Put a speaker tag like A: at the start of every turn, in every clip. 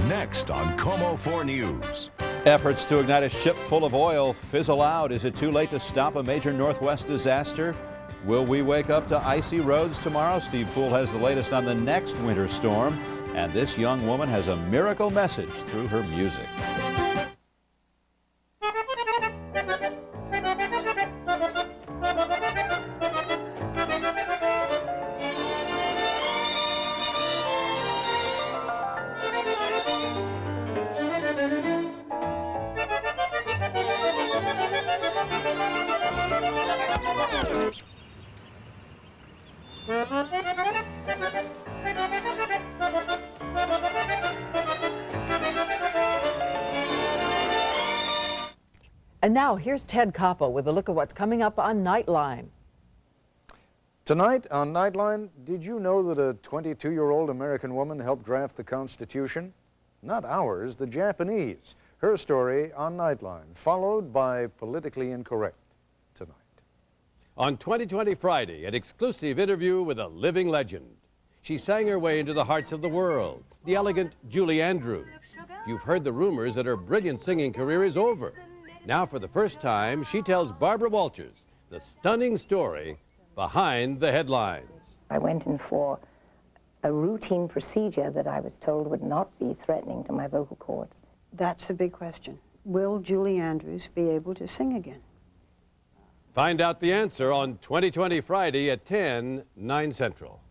A: next on KOMO-4 News.
B: Efforts to ignite a ship full of oil fizzle out. Is it too late to stop a major Northwest disaster? Will we wake up to icy roads tomorrow? Steve Poole has the latest on the next winter storm. And this young woman has a miracle message through her music.
C: And now here's Ted Koppel with a look at what's coming up on Nightline.
D: Tonight on Nightline, did you know that a 22-year-old American woman helped draft the Constitution? Not ours, the Japanese. Her story on Nightline, followed by Politically Incorrect tonight.
E: On 2020 Friday, an exclusive interview with a living legend. She sang her way into the hearts of the world, the elegant Julie Andrews. You've heard the rumors that her brilliant singing career is over. Now, for the first time, she tells Barbara Walters the stunning story behind the headlines.
F: I went in for a routine procedure that I was told would not be threatening to my vocal cords.
G: That's the big question. Will Julie Andrews be able to sing again?
E: Find out the answer on 2020 Friday at 10, 9 Central.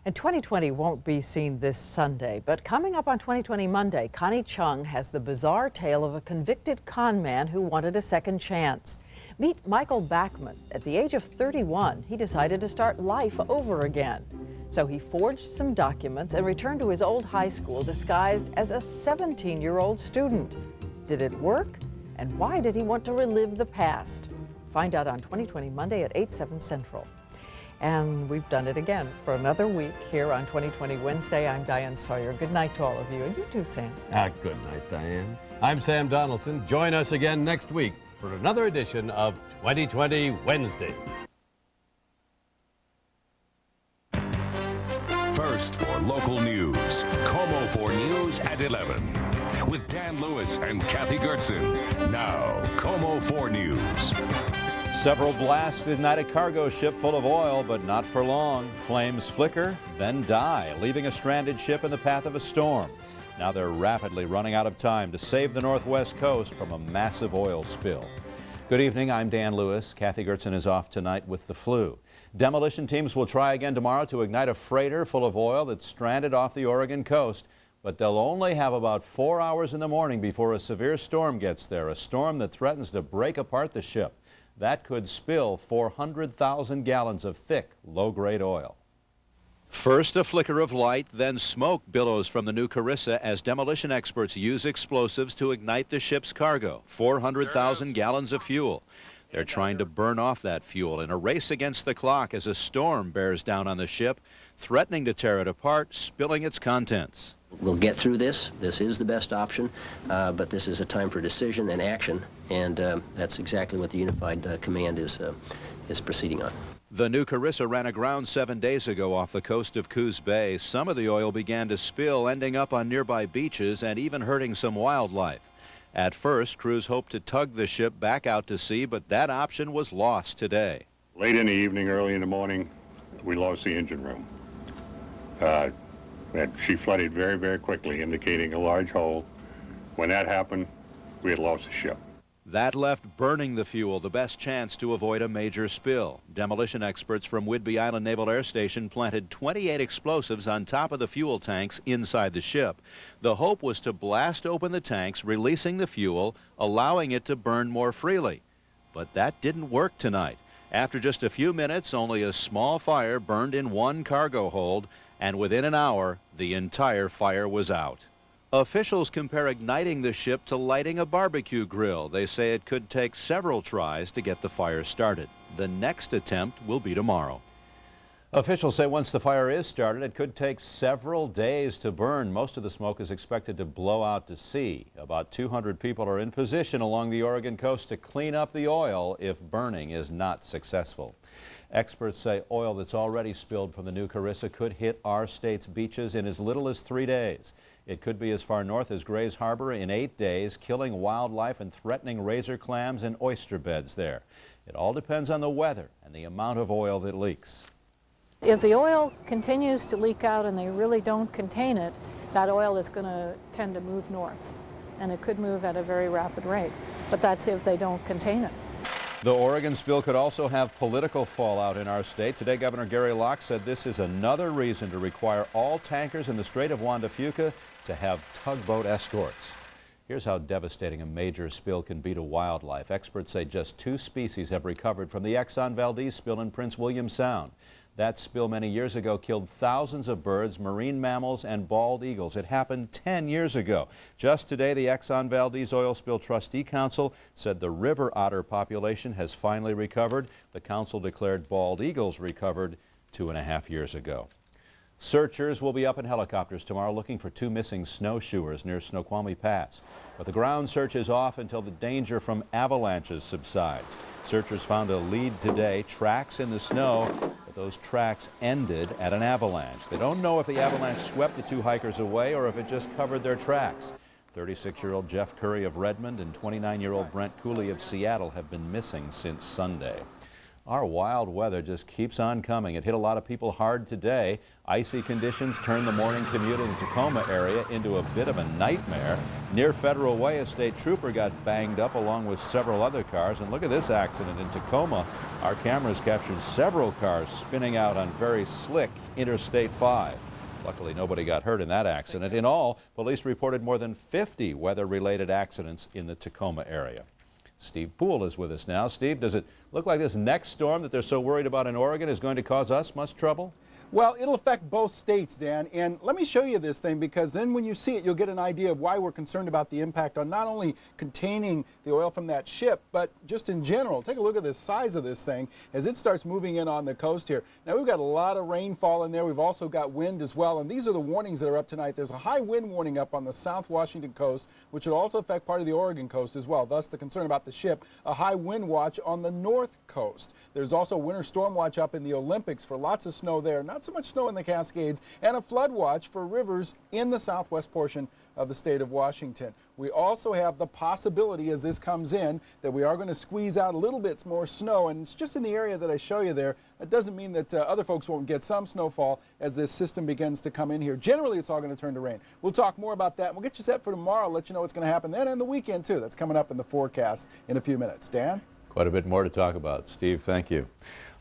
C: And 2020 won't be seen this Sunday, but coming up on 2020 Monday, Connie Chung has the bizarre tale of a convicted con man who wanted a second chance. Meet Michael Backman. At the age of 31, he decided to start life over again. So he forged some documents and returned to his old high school disguised as a 17-year-old student. Did it work? And why did he want to relive the past? Find out on 2020 Monday at 8, 7 Central. And we've done it again for another week here on 2020 Wednesday. I'm Diane Sawyer. Good night to all of you. And you too, Sam.
E: Good night, Diane. I'm Sam Donaldson. Join us again next week for another edition of 2020 Wednesday.
A: First for local news, KOMO-4 News at 11. With Dan Lewis and Kathy Gertson. Now, KOMO-4 News.
B: Several blasts ignite a cargo ship full of oil, but not for long. Flames flicker, then die, leaving a stranded ship in the path of a storm. Now they're rapidly running out of time to save the Northwest coast from a massive oil spill. Good evening, I'm Dan Lewis. Kathy Gertson is off tonight with the flu. Demolition teams will try again tomorrow to ignite a freighter full of oil that's stranded off the Oregon coast. But they'll only have about 4 hours in the morning before a severe storm gets there, a storm that threatens to break apart the ship. That could spill 400,000 gallons of thick, low-grade oil. First a flicker of light, then smoke billows from the new Carissa as demolition experts use explosives to ignite the ship's cargo, 400,000 gallons of fuel. They're trying to burn off that fuel in a race against the clock as a storm bears down on the ship, threatening to tear it apart, spilling its contents.
H: We'll get through this. This is the best option, but this is a time for decision and action, and that's exactly what the Unified Command is proceeding on.
B: The new Carissa ran aground 7 days ago off the coast of Coos Bay. Some of the oil began to spill, ending up on nearby beaches and even hurting some wildlife. At first, crews hoped to tug the ship back out to sea, but that option was lost today.
I: Late in the evening, early in the morning, we lost the engine room. She flooded very, very quickly, indicating a large hole. When that happened, we had lost the ship.
B: That left burning the fuel the best chance to avoid a major spill. Demolition experts from Whidbey Island Naval Air Station planted 28 explosives on top of the fuel tanks inside the ship. The hope was to blast open the tanks, releasing the fuel, allowing it to burn more freely. But that didn't work tonight. After just a few minutes, only a small fire burned in one cargo hold, and within an hour, the entire fire was out. Officials compare igniting the ship to lighting a barbecue grill. They say it could take several tries to get the fire started. The next attempt will be tomorrow. Officials say once the fire is started, it could take several days to burn. Most of the smoke is expected to blow out to sea. About 200 people are in position along the Oregon coast to clean up the oil if burning is not successful. Experts say oil that's already spilled from the new Carissa could hit our state's beaches in as little as 3 days. It could be as far north as Gray's Harbor in 8 days, killing wildlife and threatening razor clams and oyster beds there. It all depends on the weather and the amount of oil that leaks.
J: If the oil continues to leak out and they really don't contain it, that oil is going to tend to move north, and it could move at a very rapid rate. But that's if they don't contain it.
B: The Oregon spill could also have political fallout in our state. Today, Governor Gary Locke said this is another reason to require all tankers in the Strait of Juan de Fuca to have tugboat escorts. Here's how devastating a major spill can be to wildlife. Experts say just 2 species have recovered from the Exxon Valdez spill in Prince William Sound. That spill many years ago killed thousands of birds, marine mammals, and bald eagles. It happened 10 years ago. Just today, the Exxon Valdez Oil Spill Trustee Council said the river otter population has finally recovered. The council declared bald eagles recovered 2.5 years ago. Searchers will be up in helicopters tomorrow looking for 2 missing snowshoers near Snoqualmie Pass. But the ground search is off until the danger from avalanches subsides. Searchers found a lead today, tracks in the snow, but those tracks ended at an avalanche. They don't know if the avalanche swept the 2 hikers away or if it just covered their tracks. 36-year-old Jeff Curry of Redmond and 29-year-old Brent Cooley of Seattle have been missing since Sunday. Our wild weather just keeps on coming. It hit a lot of people hard today. Icy conditions turned the morning commute in the Tacoma area into a bit of a nightmare. Near Federal Way, a state trooper got banged up along with several other cars. And look at this accident in Tacoma. Our cameras captured several cars spinning out on very slick Interstate 5. Luckily, nobody got hurt in that accident. In all, police reported more than 50 weather-related accidents in the Tacoma area. Steve Poole is with us now. Steve, does it look like this next storm that they're so worried about in Oregon is going to cause us much trouble?
K: Well, it'll affect both states, Dan, and let me show you this thing, because then when you see it, you'll get an idea of why we're concerned about the impact on not only containing the oil from that ship, but just in general. Take a look at the size of this thing as it starts moving in on the coast here. Now, we've got a lot of rainfall in there. We've also got wind as well, and these are the warnings that are up tonight. There's a high wind warning up on the South Washington coast, which would also affect part of the Oregon coast as well, thus the concern about the ship. A high wind watch on the north coast. There's also a winter storm watch up in the Olympics for lots of snow there. Not so much snow in the Cascades, and a flood watch for rivers in the southwest portion of the state of Washington. We also have the possibility, as this comes in, that we are going to squeeze out a little bit more snow, and it's just in the area that I show you there. That doesn't mean that other folks won't get some snowfall as this system begins to come in here. Generally, it's all going to turn to rain. We'll talk more about that. We'll get you set for tomorrow, let you know what's going to happen then, and the weekend too. That's coming up in the forecast in a few minutes. Dan?
B: Quite a bit more to talk about. Steve, thank you.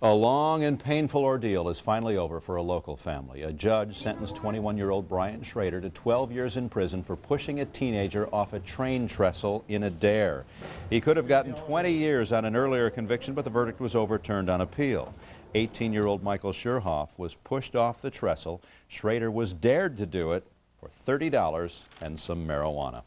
B: A long and painful ordeal is finally over for a local family. A judge sentenced 21-year-old Brian Schrader to 12 years in prison for pushing a teenager off a train trestle in Adair. He could have gotten 20 years on an earlier conviction, but the verdict was overturned on appeal. 18-year-old Michael Scherhoff was pushed off the trestle. Schrader was dared to do it for $30 and some marijuana.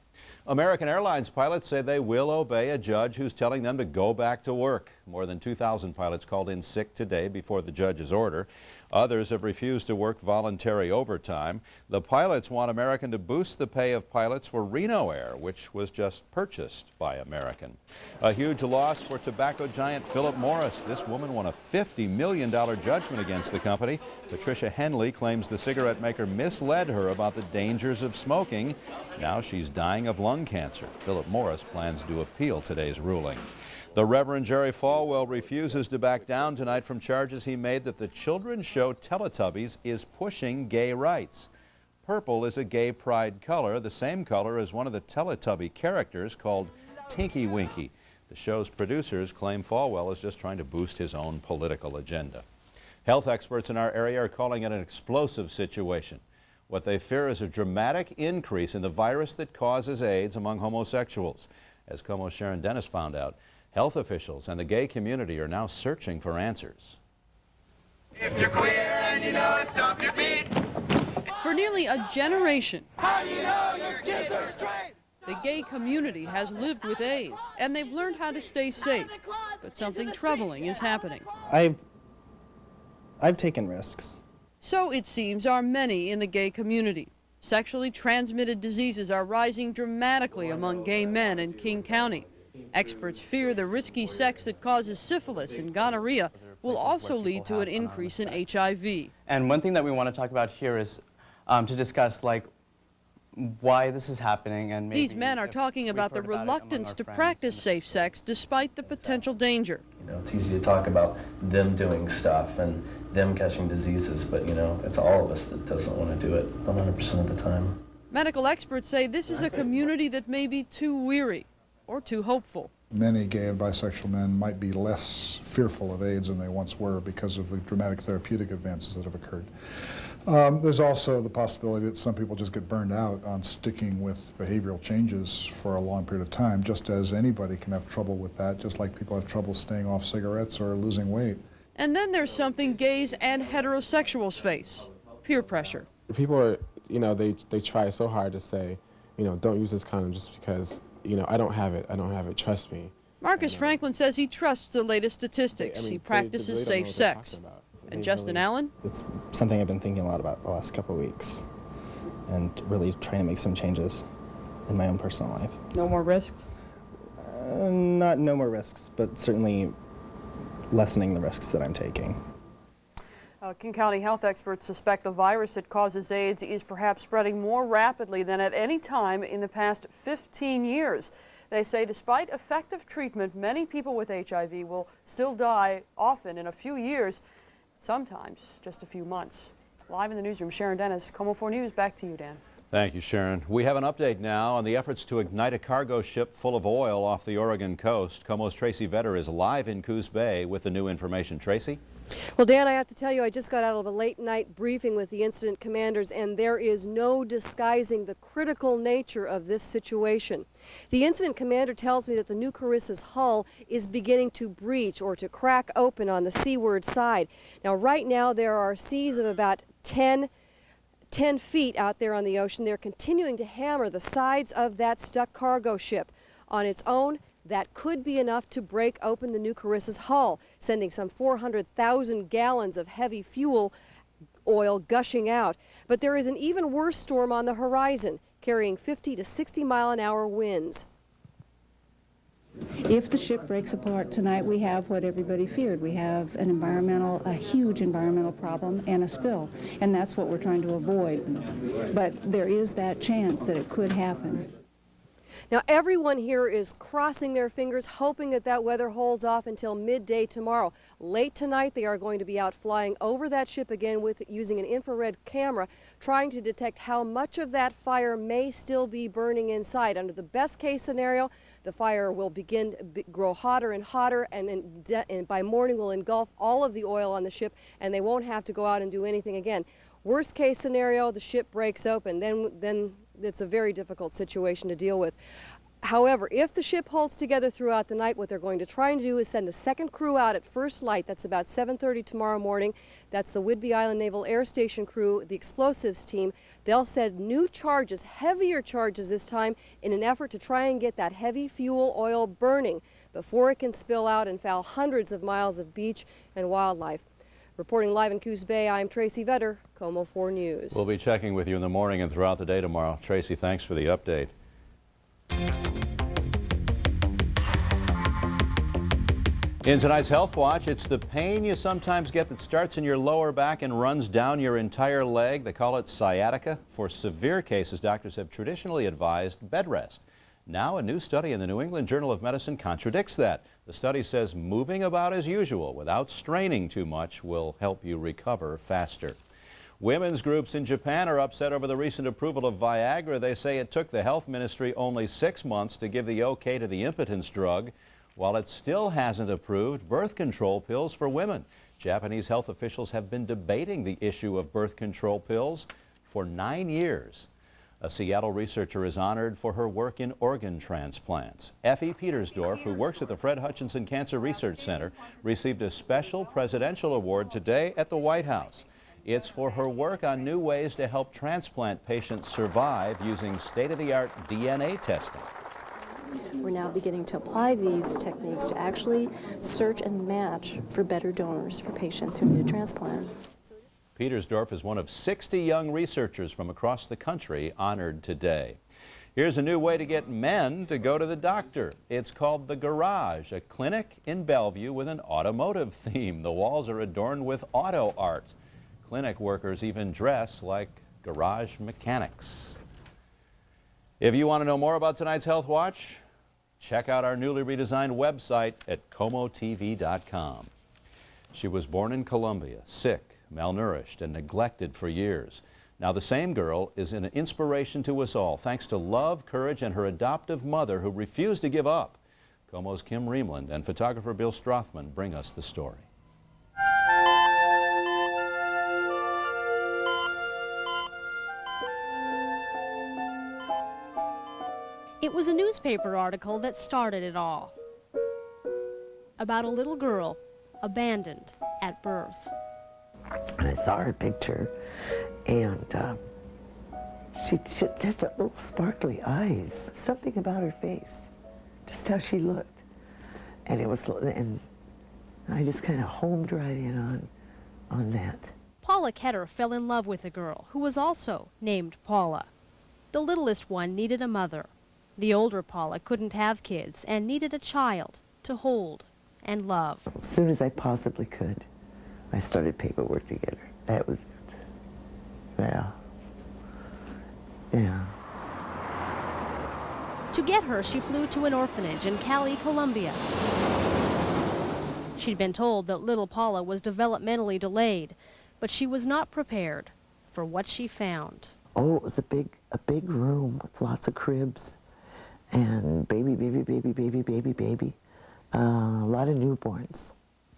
B: American Airlines pilots say they will obey a judge who's telling them to go back to work. More than 2,000 pilots called in sick today before the judge's order. Others have refused to work voluntary overtime. The pilots want American to boost the pay of pilots for Reno Air, which was just purchased by American. A huge loss for tobacco giant Philip Morris. This woman won a $50 million judgment against the company. Patricia Henley claims the cigarette maker misled her about the dangers of smoking. Now she's dying of lung cancer. Philip Morris plans to appeal today's ruling. The Reverend Jerry Falwell refuses to back down tonight from charges he made that the children's show Teletubbies is pushing gay rights. Purple is a gay pride color, the same color as one of the Teletubby characters called Tinky Winky. The show's producers claim Falwell is just trying to boost his own political agenda. Health experts in our area are calling it an explosive situation. What they fear is a dramatic increase in the virus that causes AIDS among homosexuals. As KOMO's Sharon Dennis found out, health officials and the gay community are now searching for answers.
L: If you're queer and you know it, stomp your feet.
M: For nearly a generation,
L: How do you know your kids are straight?
M: the gay community has lived with AIDS, and they've learned how to stay safe. But something troubling is happening.
N: I've taken risks.
M: So it seems are many in the gay community. Sexually transmitted diseases are rising dramatically among gay men in King County. Experts fear the risky sex that causes syphilis and gonorrhea will also lead to an increase in HIV.
N: And one thing that we want to talk about here is to discuss like why this is happening, and maybe
M: these men are talking about the reluctance to practice safe sex despite the potential danger.
O: You know, it's easy to talk about them doing stuff and them catching diseases, but you know, it's all of us that doesn't want to do it 100% of the time.
M: Medical experts say this is a community that may be too weary or too hopeful.
P: Many gay and bisexual men might be less fearful of AIDS than they once were because of the dramatic therapeutic advances that have occurred. There's also the possibility that some people just get burned out on sticking with behavioral changes for a long period of time, just as anybody can have trouble with that, just like people have trouble staying off cigarettes or losing weight.
M: And then there's something gays and heterosexuals face: peer pressure.
Q: People are, you know, they try so hard to say, you know, don't use this condom just because, you know, I don't have it, trust me.
M: Marcus Franklin says he trusts the latest statistics. He practices safe sex. And Justin Allen?
R: It's something I've been thinking a lot about the last couple of weeks and really trying to make some changes in my own personal life.
M: No more risks?
R: Not no more risks, but certainly lessening the risks that I'm taking.
M: King County health experts suspect the virus that causes AIDS is perhaps spreading more rapidly than at any time in the past 15 years. They say despite effective treatment, many people with HIV will still die, often in a few years, sometimes just a few months. Live in the newsroom, Sharon Dennis, KOMO-4 News. Back to you, Dan.
B: Thank you, Sharon. We have an update now on the efforts to ignite a cargo ship full of oil off the Oregon coast. KOMO's Tracy Vetter is live in Coos Bay with the new information. Tracy?
S: Well, Dan, I have to tell you, I just got out of a late-night briefing with the incident commanders, and there is no disguising the critical nature of this situation. The incident commander tells me that the new Carissa's hull is beginning to breach or to crack open on the seaward side. Now, right now, there are seas of about 10 feet out there on the ocean. They're continuing to hammer the sides of that stuck cargo ship. On its own, that could be enough to break open the new Carissa's hull, sending some 400,000 gallons of heavy fuel oil gushing out. But there is an even worse storm on the horizon, carrying 50 to 60 mile an hour winds.
T: If the ship breaks apart tonight, we have what everybody feared. We have a huge environmental problem and a spill, and that's what we're trying to avoid. But there is that chance that it could happen.
S: Now, everyone here is crossing their fingers, hoping that that weather holds off until midday tomorrow. Late tonight, they are going to be out flying over that ship again with using an infrared camera, trying to detect how much of that fire may still be burning inside. Under the best case scenario, the fire will begin to grow hotter and hotter, and by morning will engulf all of the oil on the ship, and they won't have to go out and do anything again. Worst case scenario, the ship breaks open. Then it's a very difficult situation to deal with. However, if the ship holds together throughout the night, what they're going to try and do is send a second crew out at first light. That's about 7:30 tomorrow morning. That's the Whidbey Island Naval Air Station crew, the explosives team. They'll send new charges, heavier charges this time, in an effort to try and get that heavy fuel oil burning before it can spill out and foul hundreds of miles of beach and wildlife. Reporting live in Coos Bay, I'm Tracy Vetter, KOMO-4 News.
B: We'll be checking with you in the morning and throughout the day tomorrow. Tracy, thanks for the update. In tonight's Health Watch, it's the pain you sometimes get that starts in your lower back and runs down your entire leg. They call it sciatica. For severe cases, doctors have traditionally advised bed rest. Now, a new study in the New England Journal of Medicine contradicts that. The study says moving about as usual without straining too much will help you recover faster. Women's groups in Japan are upset over the recent approval of Viagra. They say it took the health ministry only 6 months to give the okay to the impotence drug, while it still hasn't approved birth control pills for women. Japanese health officials have been debating the issue of birth control pills for 9 years. A Seattle researcher is honored for her work in organ transplants. Effie Petersdorf, who works at the Fred Hutchinson Cancer Research Center, received a special presidential award today at the White House. It's for her work on new ways to help transplant patients survive using state-of-the-art DNA testing.
U: We're now beginning to apply these techniques to actually search and match for better donors for patients who need a transplant.
B: Petersdorf is one of 60 young researchers from across the country honored today. Here's a new way to get men to go to the doctor. It's called The Garage, a clinic in Bellevue with an automotive theme. The walls are adorned with auto art. Clinic workers even dress like garage mechanics. If you want to know more about tonight's Health Watch, check out our newly redesigned website at KOMO-TV.com. She was born in Colombia, sick, malnourished, and neglected for years. Now the same girl is an inspiration to us all, thanks to love, courage, and her adoptive mother who refused to give up. KOMO's Kim Reemland and photographer Bill Strothman bring us the story.
D: It was a newspaper article that started it all. About a little girl abandoned at birth.
V: And I saw her picture, and she just had that little sparkly eyes. Something about her face, just how she looked. And it was, and I just kind of homed right in on that.
D: Paula Ketter fell in love with a girl who was also named Paula. The littlest one needed a mother. The older Paula couldn't have kids and needed a child to hold and love.
V: As soon as I possibly could, I started paperwork together. That was, well, yeah.
D: To get her, she flew to an orphanage in Cali, Colombia. She'd been told that little Paula was developmentally delayed, but she was not prepared for what she found.
V: Oh, it was a big room with lots of cribs and baby. A lot of newborns.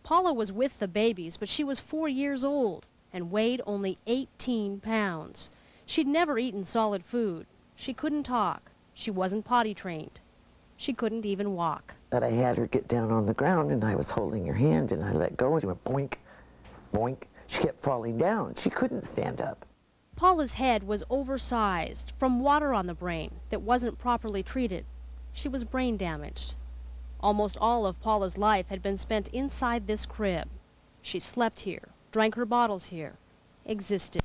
D: Paula was with the babies, but she was 4 years old and weighed only 18 pounds. She'd never eaten solid food. She couldn't talk. She wasn't potty trained. She couldn't even walk.
V: But I had her get down on the ground, and I was holding her hand, and I let go, and she went boink, boink. She kept falling down. She couldn't stand up.
D: Paula's head was oversized from water on the brain that wasn't properly treated. She was brain damaged. Almost all of Paula's life had been spent inside this crib. She slept here, drank her bottles here, existed